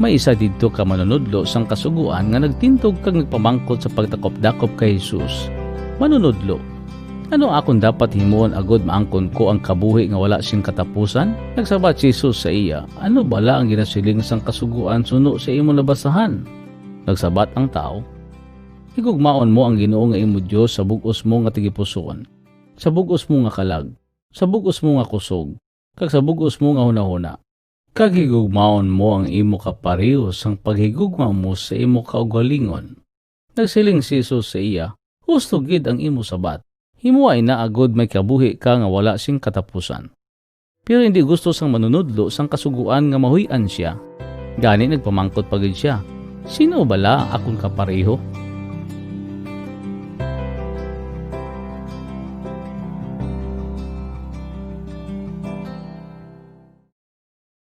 May isa didto ka manunodlo sang kasuguan nga nagtintog kang nagpamangkot sa pagtakop-dakop kay Jesus. Manunodlo, ano akong dapat himuon agod maangkon ko ang kabuhi nga wala sing katapusan? Nagsabat si Jesus sa iya, ano bala ang ginasiling sang kasuguan suno sa imo nabasahan? Nagsabat ang tao, higugmaon mo ang Ginoo nga imo Dios sa bug-os mo nga tigipuson, sa bug-os mo nga kalag, sa bug-os mo nga kusog, kag sa bug-os mo nga hunahuna. Kag higugmaon mo ang imo kapareho sang paghigugma mo sa imo kaugalingon. Nagsiling si Jesus sa iya, husto gid ang imo sabat. Himuay na agod may kabuhi ka nga wala sing katapusan. Pero hindi gusto sang manunodlo sang kasuguan nga mahuy-an siya. Gani nagpamangkot pagid siya, sino bala akong kapareho?